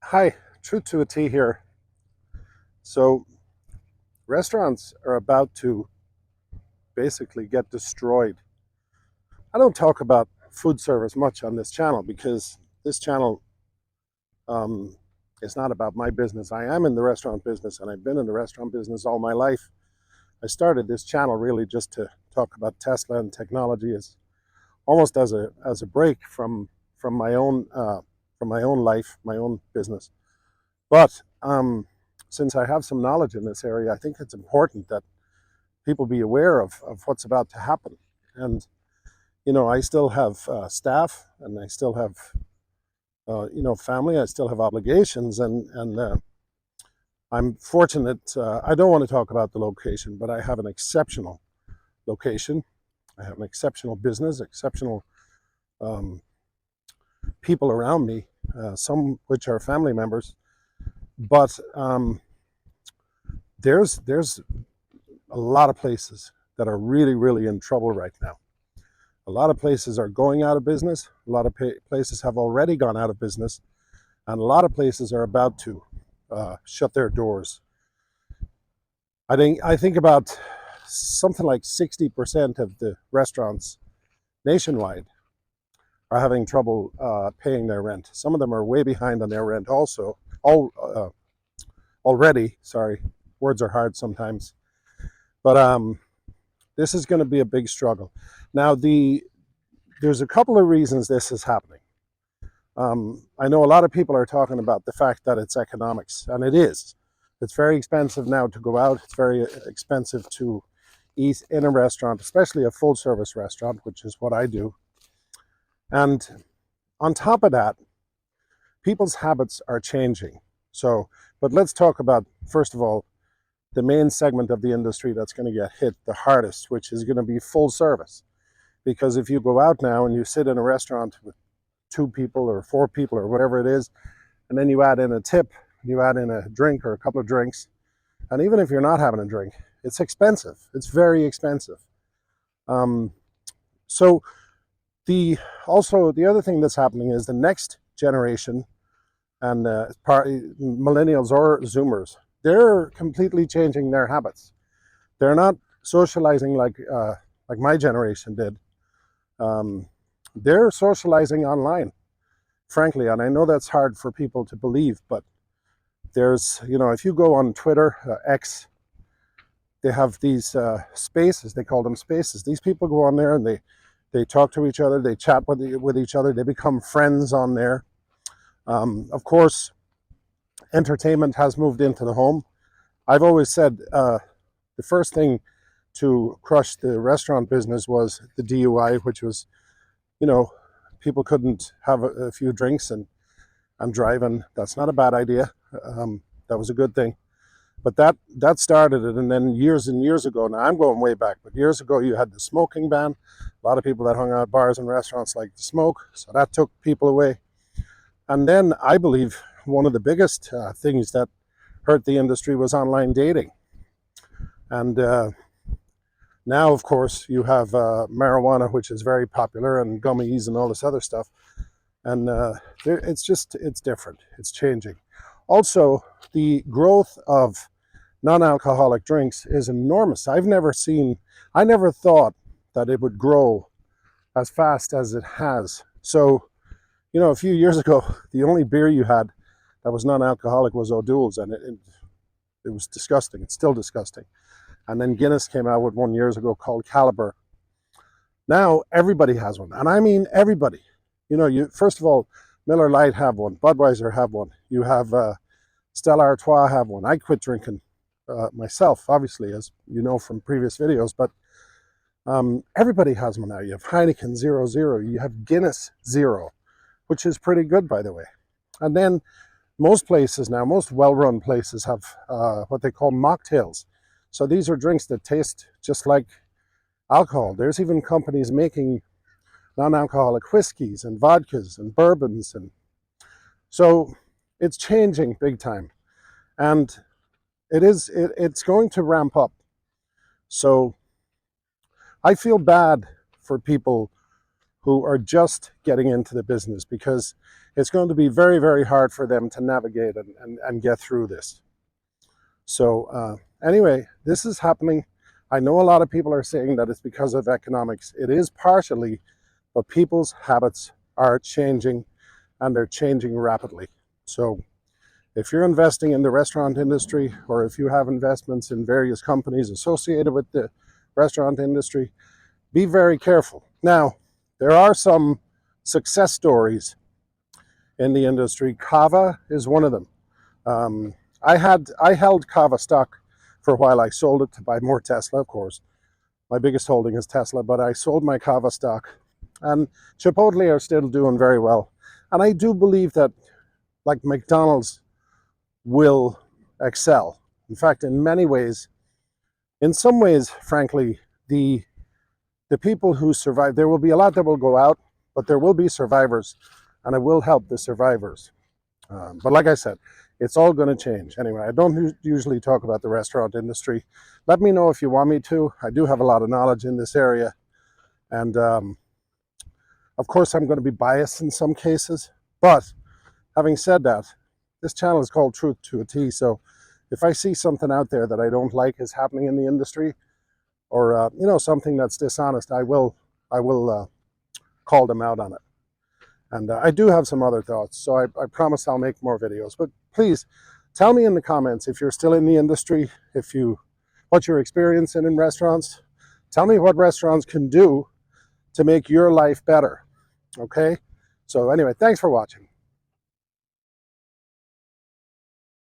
Hi, Truth to a T here. So, restaurants are about to basically get destroyed. I don't talk about food service much on this channel because this channel um, is not about my business. I am in the restaurant business and I've been in the restaurant business all my life. I started this channel really just to talk about Tesla and technology as almost as a break from my own life, my own business. But since I have some knowledge in this area, I think it's important that people be aware of what's about to happen. And, I still have staff and I still have, family. I still have obligations. And I'm fortunate. I don't want to talk about the location, but I have an exceptional location. I have an exceptional business, exceptional um, people around me, some which are family members. But there's a lot of places that are really, really in trouble right now. A lot of places are going out of business. A lot of places have already gone out of business. And a lot of places are about to shut their doors. I think about something like 60% of the restaurants nationwide are having trouble paying their rent. Some of them are way behind on their rent also. Already, sorry, words are hard sometimes. But this is going to be a big struggle. Now, there's a couple of reasons this is happening. I know a lot of people are talking about the fact that it's economics, and it is. It's very expensive now to go out. It's very expensive to eat in a restaurant, especially a full service restaurant, which is what I do. And on top of that, people's habits are changing. So, but let's talk about, first of all, the main segment of the industry that's going to get hit the hardest, which is going to be full service. Because if you go out now and you sit in a restaurant with two people or four people or whatever it is, and then you add in a tip, you add in a drink or a couple of drinks, and even if you're not having a drink, it's expensive. It's very expensive. Um, so the other thing that's happening is the next generation and millennials or Zoomers, they're completely changing their habits. They're not socializing like my generation did. Um, they're socializing online, frankly, and I know that's hard for people to believe, but if you go on Twitter, X, they have these spaces. They call them spaces. These people go on there and they talk to each other. They chat with each other. They become friends on there. Of course, entertainment has moved into the home. I've always said the first thing to crush the restaurant business was the DUI, which was, you know, people couldn't have a few drinks and drive, and that's not a bad idea. That was a good thing. But that started it, and then years and years ago, now I'm going way back, but years ago you had the smoking ban. A lot of people that hung out at bars and restaurants liked to smoke, so that took people away. And then I believe one of the biggest things that hurt the industry was online dating. And now, of course, you have marijuana, which is very popular, and gummies and all this other stuff. And it's different. It's changing. Also, the growth of non-alcoholic drinks is enormous. I never thought that it would grow as fast as it has. So, a few years ago, the only beer you had that was non-alcoholic was O'Doul's, and it was disgusting. It's still disgusting. And then Guinness came out with one years ago called Caliber. Now everybody has one, and I mean everybody. You first of all, Miller Lite have one, Budweiser have one. You have Stella Artois have one. I quit drinking myself, obviously, as you know from previous videos, but everybody has one now. You have Heineken 0.0, you have Guinness 0, which is pretty good, by the way. And then most places now, most well-run places have what they call mocktails. So these are drinks that taste just like alcohol. There's even companies making non-alcoholic whiskeys and vodkas and bourbons, and so it's changing big time, and it's going to ramp up. So I feel bad for people who are just getting into the business, because it's going to be very, very hard for them to navigate and get through this. So anyway, this is happening. I know a lot of people are saying that it's because of economics. It is partially, but people's habits are changing, and they're changing rapidly. So if you're investing in the restaurant industry, or if you have investments in various companies associated with the restaurant industry, be very careful. Now, there are some success stories in the industry. Cava is one of them. I held Cava stock for a while. I sold it to buy more Tesla, of course. My biggest holding is Tesla, but I sold my Cava stock. And Chipotle are still doing very well. And I do believe that, like, McDonald's will excel. In fact, in many ways, in some ways, frankly, the people who survive, there will be a lot that will go out, but there will be survivors, and it will help the survivors. But like I said, it's all going to change. Anyway, I don't usually talk about the restaurant industry. Let me know if you want me to. I do have a lot of knowledge in this area. And of course, I'm going to be biased in some cases. But having said that, this channel is called Truth to a T. So if I see something out there that I don't like is happening in the industry, or something that's dishonest, I will call them out on it. And I do have some other thoughts, so I promise I'll make more videos. But please tell me in the comments if you're still in the industry, what you're experiencing in restaurants. Tell me what restaurants can do to make your life better. Okay? So anyway, thanks for watching.